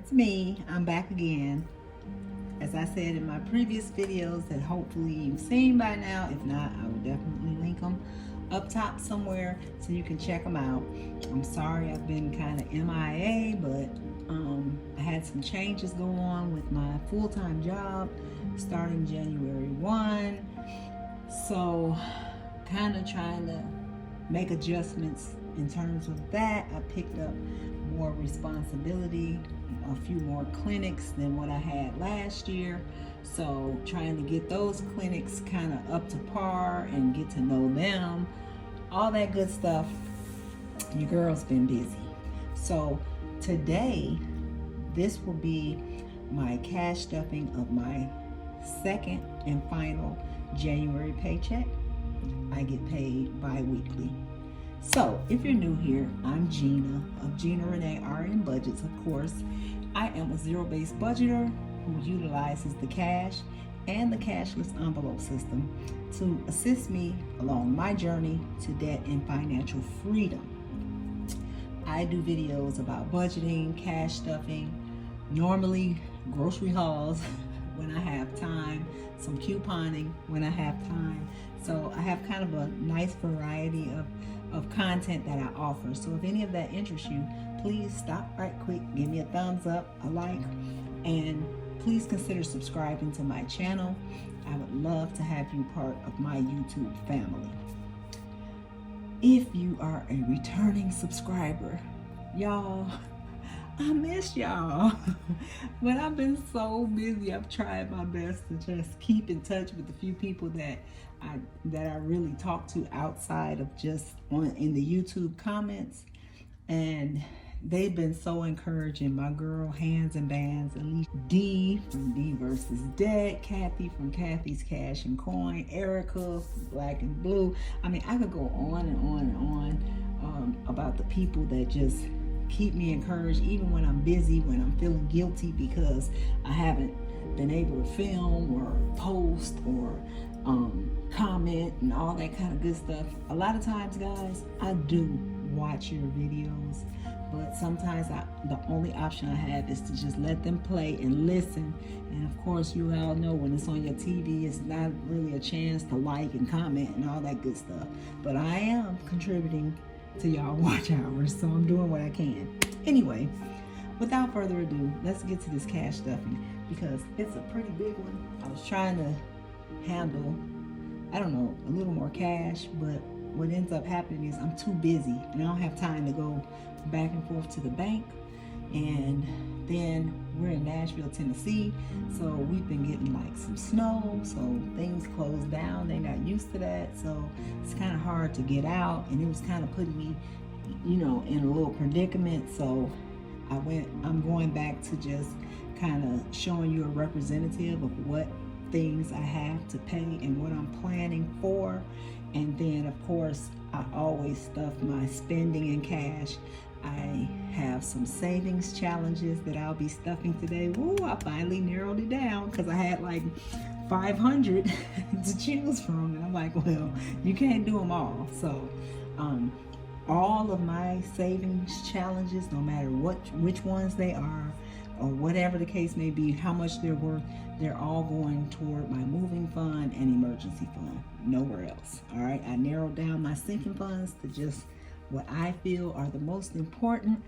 It's me. I'm back again. As I said in my previous videos that hopefully you've seen by now. If not, I will definitely link them up top somewhere so you can check them out. I'm sorry I've been kind of MIA, but I had some changes go on with my full-time job starting January 1. So kind of trying to make adjustments in terms of that. I picked up more responsibility, a few more clinics than what I had last year. So trying to get those clinics kind of up to par and get to know them, all that good stuff. Your girl's been busy. So today, this will be my cash stuffing of my second and final January paycheck. I get paid bi-weekly. So if you're new here, I'm Gina of Gina R Lee Budgets, of course. I am a zero-based budgeter who utilizes the cash and the cashless envelope system to assist me along my journey to debt and financial freedom. I do videos about budgeting, cash stuffing, normally grocery hauls when I have time, some couponing when I have time. So I have kind of a nice variety of content that I offer. So if any of that interests you, please stop right quick, give me a thumbs up, a like, and please consider subscribing to my channel. I would love to have you part of my YouTube family. If you are a returning subscriber, y'all, I miss y'all. But I've been so busy. I've tried my best to just keep in touch with the few people that I really talk to outside of just in the YouTube comments, and they've been so encouraging. My girl Hands and Bands, Alicia D from D versus Debt, Kathy from Kathy's Cash and Coin, Erica from Black and Blue. I mean, I could go on and on and on about the people that just keep me encouraged, even when I'm busy, when I'm feeling guilty because I haven't been able to film or post or comment and all that kind of good stuff. A lot of times, guys, I do watch your videos, but sometimes the only option I have is to just let them play and listen. And of course, you all know when it's on your TV, it's not really a chance to like and comment and all that good stuff. But I am contributing to y'all watch hours, so I'm doing what I can. Anyway, without further ado, let's get to this cash stuffing because it's a pretty big one. I was trying to handle, I don't know, a little more cash, but what ends up happening is I'm too busy and I don't have time to go back and forth to the bank. And then we're in Nashville, Tennessee, so we've been getting like some snow, so things closed down. They're not used to that, so it's kind of hard to get out, and it was kind of putting me, you know, in a little predicament. So I'm going back to just kind of showing you a representative of what things I have to pay and what I'm planning for. And then of course I always stuff my spending in cash. I have some savings challenges that I'll be stuffing today. Woo, I finally narrowed it down because I had like 500 to choose from, and I'm like, well, you can't do them all. So all of my savings challenges, no matter which ones they are or whatever the case may be, how much they're worth, they're all going toward my moving fund and emergency fund, nowhere else. All right, I narrowed down my sinking funds to just what I feel are the most important,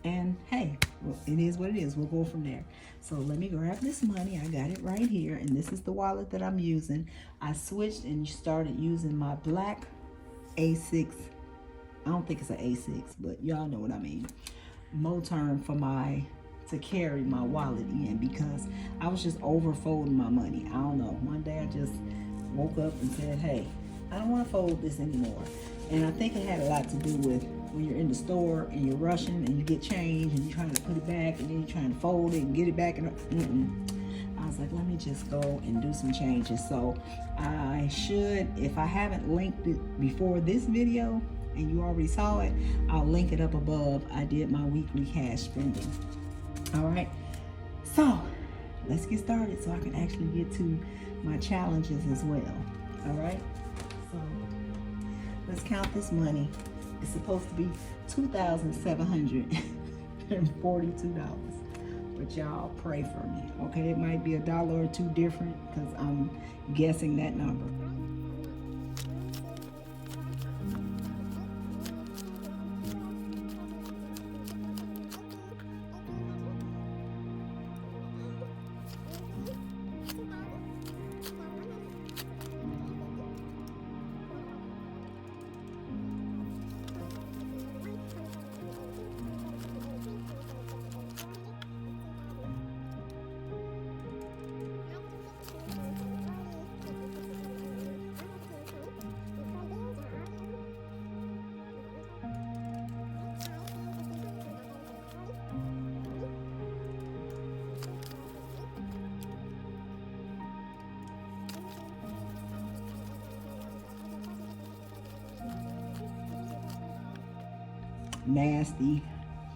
and hey, well, it is what it is. We'll go from there. So let me grab this money. I got it right here, and this is the wallet that I'm using. I switched and started using my black A6. I don't think it's an A6, but y'all know what I mean. Moterm to carry my wallet in because I was just overfolding my money. I don't know. One day I just woke up and said, hey, I don't want to fold this anymore. And I think it had a lot to do with when you're in the store and you're rushing and you get change and you're trying to put it back and then you're trying to fold it and get it back. And I was like, let me just go and do some changes. So I should, if I haven't linked it before this video and you already saw it, I'll link it up above. I did my weekly cash spending. All right, so let's get started so I can actually get to my challenges as well. All right, so let's count this money. It's supposed to be $2,742. but y'all pray for me, okay? It might be $1 or $2 different because I'm guessing that number. Nasty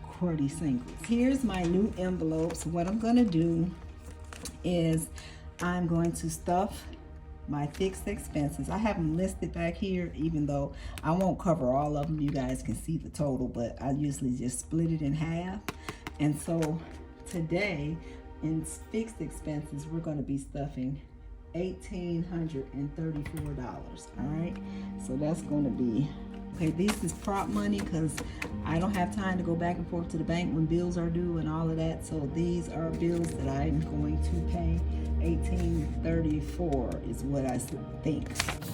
cruddy singles. Here's my new envelopes. What I'm gonna do is I'm going to stuff my fixed expenses. I have them listed back here, even though I won't cover all of them. You guys can see the total, but I usually just split it in half. And so today in fixed expenses, we're going to be stuffing $1,834. All right, so that's going to be okay. This is prop money because I don't have time to go back and forth to the bank when bills are due and all of that. So these are bills that I'm going to pay. $1,834 is what I think.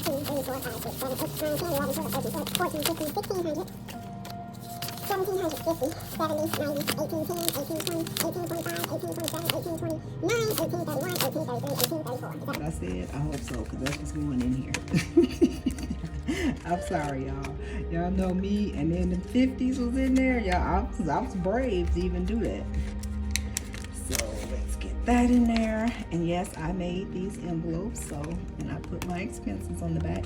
1,750, 70, 90, 18, 10, 18, 20, 18, 25, 18, 27, 18, 29, 18, 31, 18, 33, 18, 34. What I said, I hope so, because that's what's going in here. I'm sorry, y'all. Y'all know me, and then the 50s was in there. Y'all, I was brave to even do that. So let's get that in there. And yes, I made these envelopes, so, and I put my expenses on the back.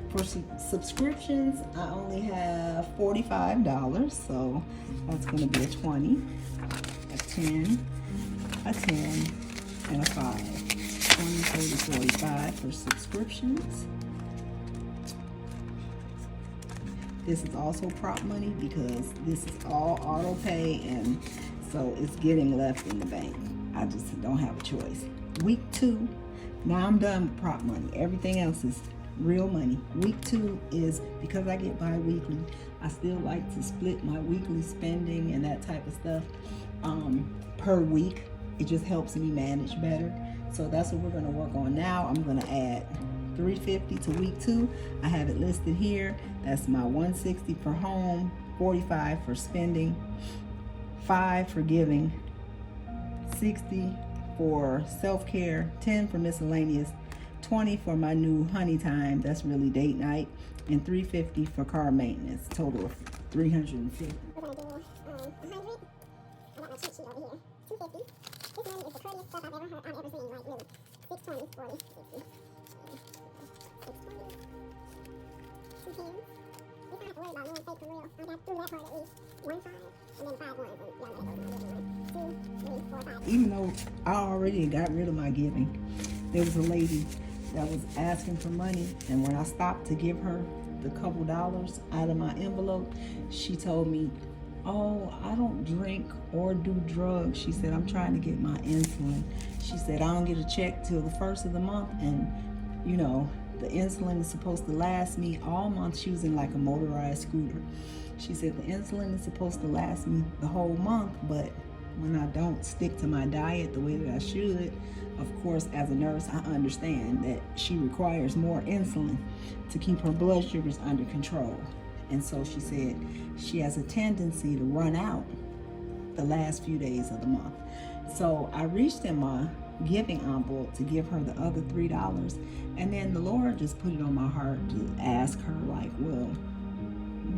For subscriptions, I only have $45, so that's going to be a 20, a 10, a 10, and a 5. 20, 30, 45 for subscriptions. This is also prop money because this is all auto pay, and so it's getting left in the bank. I just don't have a choice. Week 2, now I'm done with prop money. Everything else is real money. Week 2 is, because I get bi-weekly, I still like to split my weekly spending and that type of stuff per week. It just helps me manage better. So that's what we're going to work on now. I'm going to add $350 to week 2. I have it listed here. That's my $160 for home, $45 for spending, $5 for giving, $60 for self-care, $10 for miscellaneous, $20 for my new honey time, that's really date night, and $350 for car maintenance, total of $350. We're gonna do 100. I got my cheat sheet over here. 250. This money is the prettiest stuff I've ever seen, like really. 620, 40, 60. 620. 2 tens. You don't have to worry about no fake for real. I got through that part at least. 1 5, and then 5 ones, and y'all know those ones. 2, 3, 4, 5. Even though I already got rid of my giving, there was a lady that was asking for money, and when I stopped to give her the couple dollars out of my envelope, she told me, oh, I don't drink or do drugs. She said, I'm trying to get my insulin. She said, I don't get a check till the 1st of the month, and you know, the insulin is supposed to last me all month. She was in like a motorized scooter. She said, the insulin is supposed to last me the whole month, but when I don't stick to my diet the way that I should, of course, as a nurse, I understand that she requires more insulin to keep her blood sugars under control. And so she said she has a tendency to run out the last few days of the month. So I reached in my giving envelope to give her the other $3. And then the Lord just put it on my heart to ask her, like, well,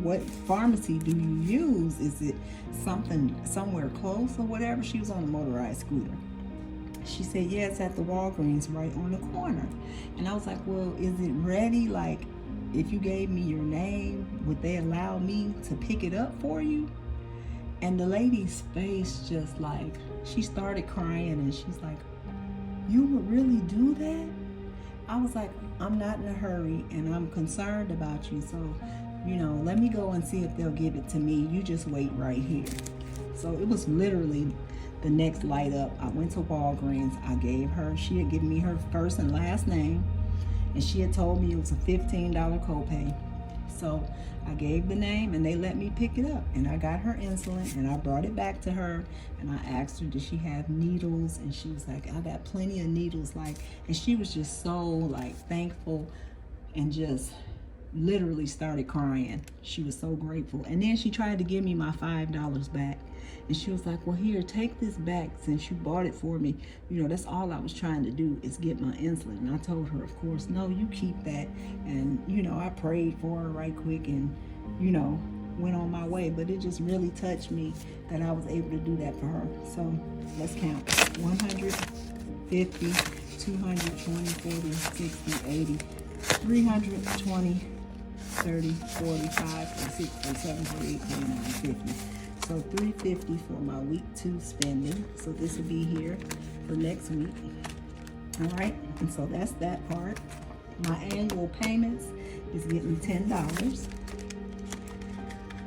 what pharmacy do you use? Is it something somewhere close or whatever? She was on a motorized scooter. She said, yeah, it's at the Walgreens right on the corner. And I was like, well, is it ready? Like, if you gave me your name, would they allow me to pick it up for you? And the lady's face just like, she started crying, and she's like, you would really do that? I was like, I'm not in a hurry, and I'm concerned about you. So, you know, let me go and see if they'll give it to me. You just wait right here. So it was literally the next light up. I went to Walgreens. I gave her, she had given me her first and last name, and she had told me it was a $15 copay. So I gave the name and they let me pick it up, and I got her insulin and I brought it back to her, and I asked her, did she have needles? And she was like, I got plenty of needles. Like, and she was just so like thankful and just literally started crying. She was so grateful. And then she tried to give me my $5 back. And she was like, well, here, take this back since you bought it for me. You know, that's all I was trying to do is get my insulin. And I told her, of course, no, you keep that. And, you know, I prayed for her right quick and, you know, went on my way. But it just really touched me that I was able to do that for her. So let's count. 100, 50, 220, 40, 60, 80, 320, 30, 45, 46, 47, 48, 49, 50. So $350 for my week 2 spending. So this will be here for next week. All right, and so that's that part. My annual payments is getting $10.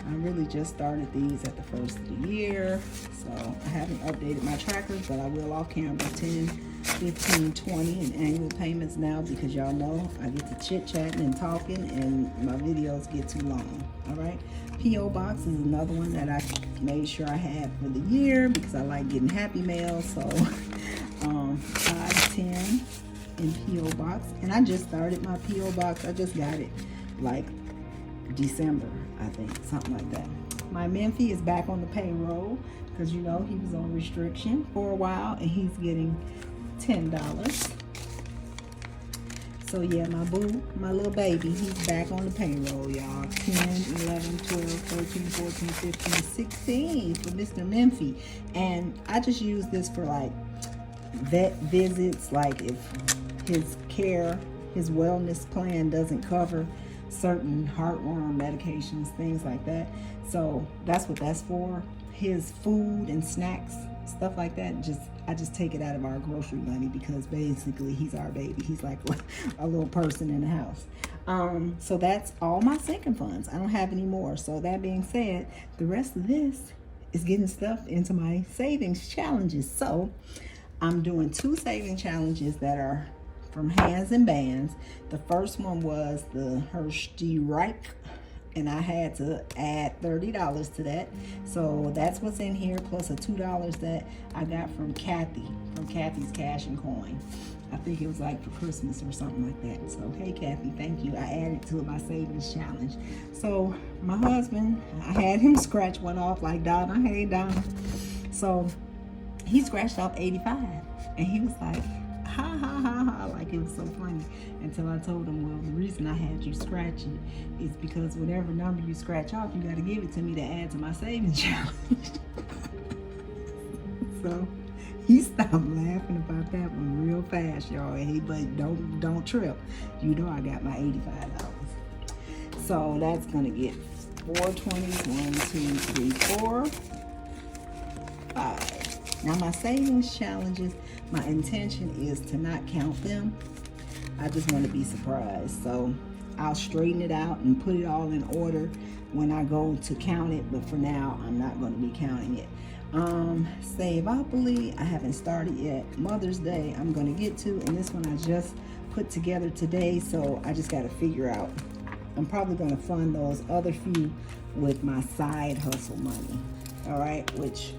I really just started these at the first of the year, so I haven't updated my trackers, but I will off camera. 10, 15, 20 in annual payments now, because y'all know I get to chit-chatting and talking and my videos get too long. All right, P.O. Box is another one that I made sure I had for the year because I like getting happy mail. So 510 in P.O. Box, and I just started my P.O. Box. I just got it like December, I think, something like that. My Menfee is back on the payroll because, you know, he was on restriction for a while, and he's getting $10. So yeah, my boo, my little baby, he's back on the payroll, y'all. 10, 11, 12, 13, 14, 15, 16 for Mr. Menfee. And I just use this for like vet visits, like if his care, his wellness plan doesn't cover certain heartworm medications, things like that. So that's what that's for. His food and snacks, stuff like that, I just take it out of our grocery money because basically he's our baby. He's like a little person in the house. So that's all my sinking funds. I don't have any more. So that being said, the rest of this is getting stuff into my savings challenges. So I'm doing 2 saving challenges that are from Hands and Bands. The first one was the Steeerike, and I had to add $30 to that. So that's what's in here, plus a $2 that I got from Kathy, from Kathy's Cash and Coin. I think it was like for Christmas or something like that. So hey Kathy, thank you. I added to my savings challenge. So my husband, I had him scratch one off like Donna. Hey Donna. So he scratched off 85, and he was like, ha ha ha ha, like it was so funny, until I told him, well, the reason I had you scratch it is because whatever number you scratch off, you got to give it to me to add to my savings challenge. So he stopped laughing about that one real fast, y'all. But don't trip, you know I got my $85. So that's gonna get 420s, 1, 2, 3, 4, 5. Now my savings challenges, my intention is to not count them. I just want to be surprised. So I'll straighten it out and put it all in order when I go to count it. But for now, I'm not going to be counting it. Saveopoly, I haven't started yet. Mother's Day, I'm going to get to. And this one I just put together today. So I just got to figure out. I'm probably going to fund those other few with my side hustle money. All right, which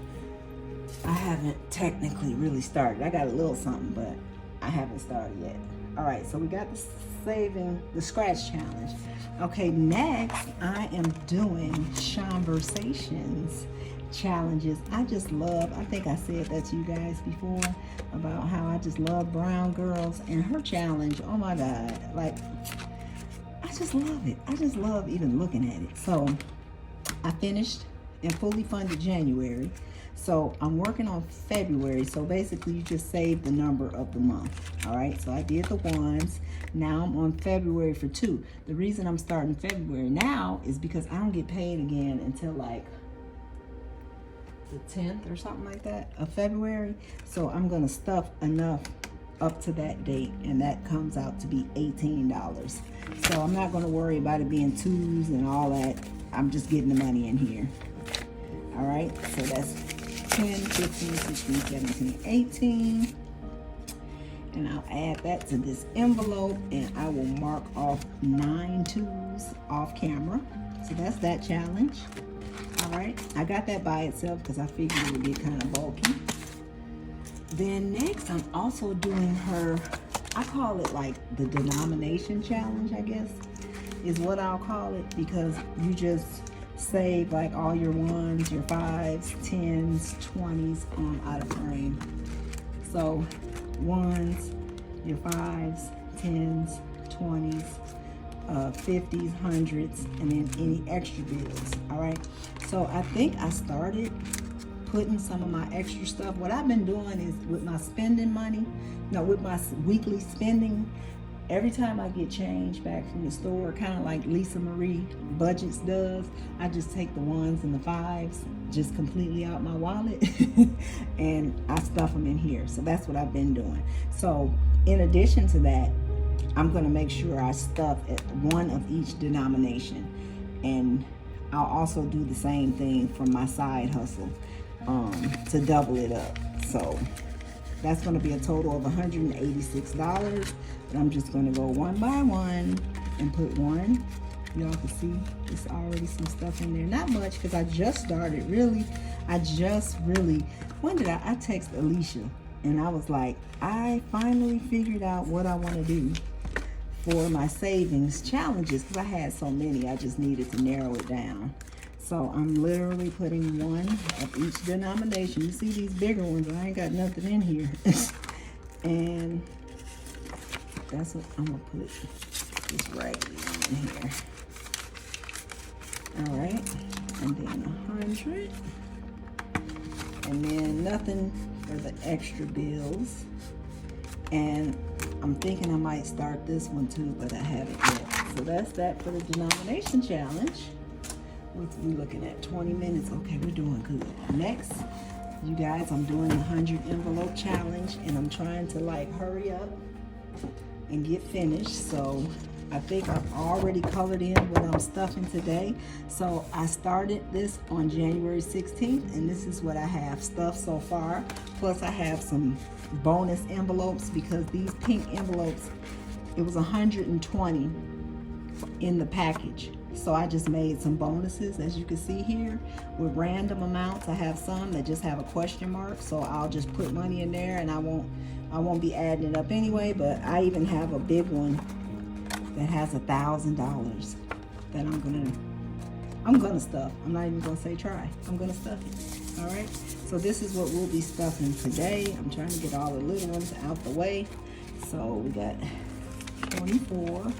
I haven't technically really started. I got a little something, but I haven't started yet. All right, so we got the scratch challenge. Okay, next I am doing Shonversations challenges. I think I said that to you guys before about how I just love Brown Girls and her challenge. Oh my God, like I just love it. I just love even looking at it. So I finished and fully funded January. So I'm working on February. So basically you just save the number of the month. All right, so I did the ones. Now I'm on February for 2. The reason I'm starting February now is because I don't get paid again until like the 10th or something like that of February. So I'm gonna stuff enough up to that date, and that comes out to be $18. So I'm not gonna worry about it being 2s and all that. I'm just getting the money in here. All right, so that's 10, 15, 16, 17, 18. And I'll add that to this envelope, and I will mark off 9 twos off camera. So that's that challenge. All right, I got that by itself because I figured it would get kind of bulky. Then next, I'm also doing her, I call it like the denomination challenge, I guess, is what I'll call it, because you just save like all your 1s, your 5s, 10s, 20s out of frame. So 1s, your 5s, 10s, 20s, 50s, 100s, and then any extra bills. All right, so I think I started putting some of my extra stuff. What I've been doing is with my spending money, with my weekly spending, every time I get change back from the store, kind of like Lisa Marie Budgets does, I just take the 1s and the 5s just completely out my wallet and I stuff them in here. So that's what I've been doing. So in addition to that, I'm going to make sure I stuff at one of each denomination, and I'll also do the same thing for my side hustle to double it up. So that's going to be a total of $186, but I'm just going to go one by one and put one. Y'all can see there's already some stuff in there. Not much, because I just started. When did I text Alicia and I was like, I finally figured out what I want to do for my savings challenges, because I had so many, I just needed to narrow it down. So I'm literally putting one of each denomination. You see these bigger ones, I ain't got nothing in here. And that's what I'm gonna put this right in here. All right, and then 100, and then nothing for the extra bills. And I'm thinking I might start this one too, but I haven't yet. So that's that for the denomination challenge. What's we looking at? 20 minutes. Okay, we're doing good. Next, you guys, I'm doing the 100 envelope challenge, and I'm trying to like hurry up and get finished. So I think I've already colored in what I'm stuffing today. So I started this on January 16th, and this is what I have stuffed so far. Plus I have some bonus envelopes, because these pink envelopes, it was 120 in the package. So I just made some bonuses, as you can see here, with random amounts. I have some that just have a question mark, so I'll just put money in there, and I won't be adding it up anyway. But I even have a big one that has $1,000 that I'm gonna stuff. I'm not even gonna say try. I'm gonna stuff it. All right. So this is what we'll be stuffing today. I'm trying to get all the little ones out the way. So we got 24.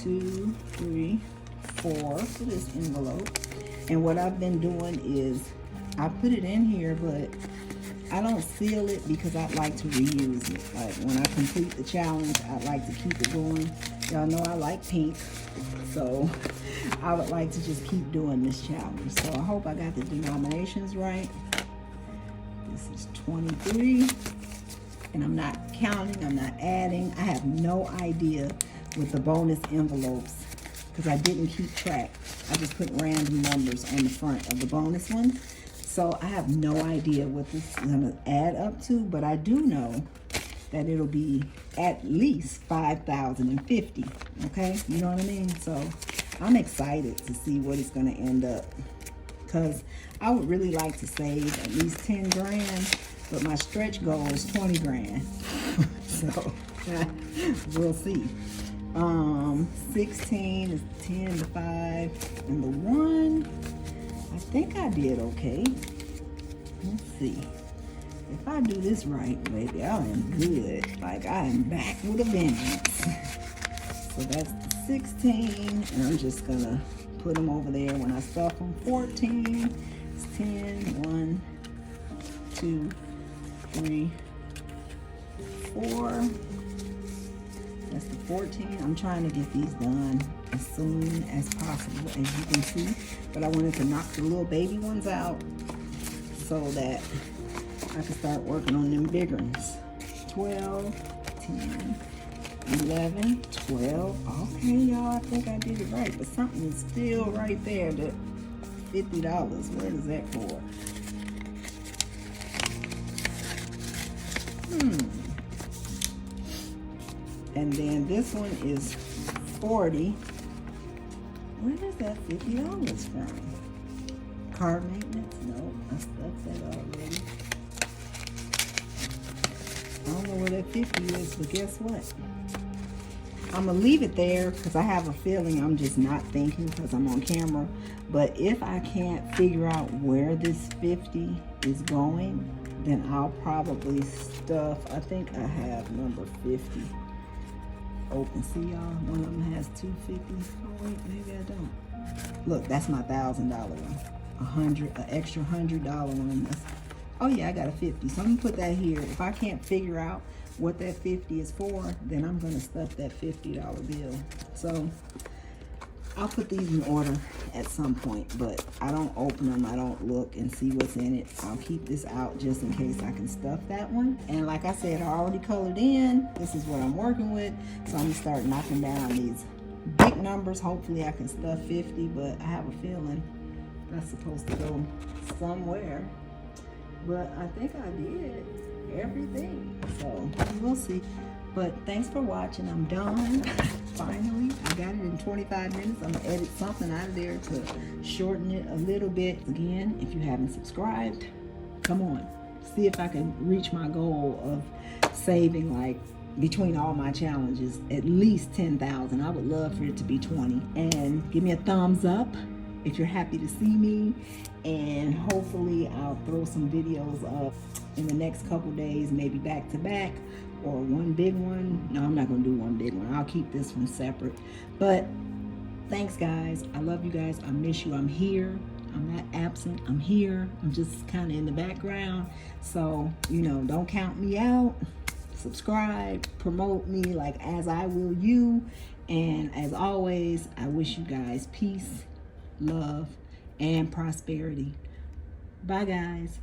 2, 3, 4 for this envelope. And what I've been doing is I put it in here, but I don't seal it because I'd like to reuse it. Like when I complete the challenge, I'd like to keep it going. Y'all know I like pink, so I would like to just keep doing this challenge. So I hope I got the denominations right. This is 23, and I'm not counting, I'm not adding. I have no idea with the bonus envelopes, because I didn't keep track. I just put random numbers on the front of the bonus one. So I have no idea what this is gonna add up to, but I do know that it'll be at least 5,050, okay? You know what I mean? So I'm excited to see what it's gonna end up, because I would really like to save at least 10 grand, but my stretch goal is 20 grand. So we'll see. 16 is 10 to 5, and the 1, I think I did okay. Let's see. If I do this right, baby, I am good. Like, I am back with a vengeance. So that's the 16, and I'm just gonna put them over there when I stuff them. 14, it's 10, 1, 2, 3, 4. That's the 14. I'm trying to get these done as soon as possible, as you can see. But I wanted to knock the little baby ones out so that I can start working on them bigger ones. 12, 10, 11, 12. Okay, y'all, I think I did it right. But something is still right there. That $50. What is that for? And then this one is 40. Where does that $50 from? Car maintenance? No, I stuffed that already. I don't know where that 50 is, but guess what? I'm gonna leave it there because I have a feeling I'm just not thinking because I'm on camera. But if I can't figure out where this 50 is going, then I'll probably stuff, I think I have number 50 open. See y'all, one of them has 250. Oh wait, maybe I don't. Look, that's my $1,000 one. An extra $100 one. Oh yeah, I got a 50. So I'm gonna put that here. If I can't figure out what that 50 is for, then I'm gonna stuff that $50 bill. So I'll put these in order at some point, but I don't open them, I don't look and see what's in it. I'll keep this out just in case I can stuff that one. And like I said, I already colored in. This is what I'm working with. So I'm gonna start knocking down these big numbers. Hopefully I can stuff 50, but I have a feeling that's supposed to go somewhere. But I think I did everything, so we'll see. But thanks for watching. I'm done. Finally, I got it in 25 minutes. I'm gonna edit something out of there to shorten it a little bit. Again, if you haven't subscribed, come on. See if I can reach my goal of saving, like, between all my challenges, at least 10,000. I would love for it to be 20. And give me a thumbs up if you're happy to see me, and hopefully I'll throw some videos up in the next couple days, maybe back to back, or one big one. No, I'm not gonna do one big one. I'll keep this one separate. But thanks guys, I love you guys, I miss you. I'm here, I'm not absent, I'm here. I'm just kind of in the background, so you know, don't count me out. Subscribe, promote me like as I will you, and as always, I wish you guys peace, love, and prosperity. Bye guys.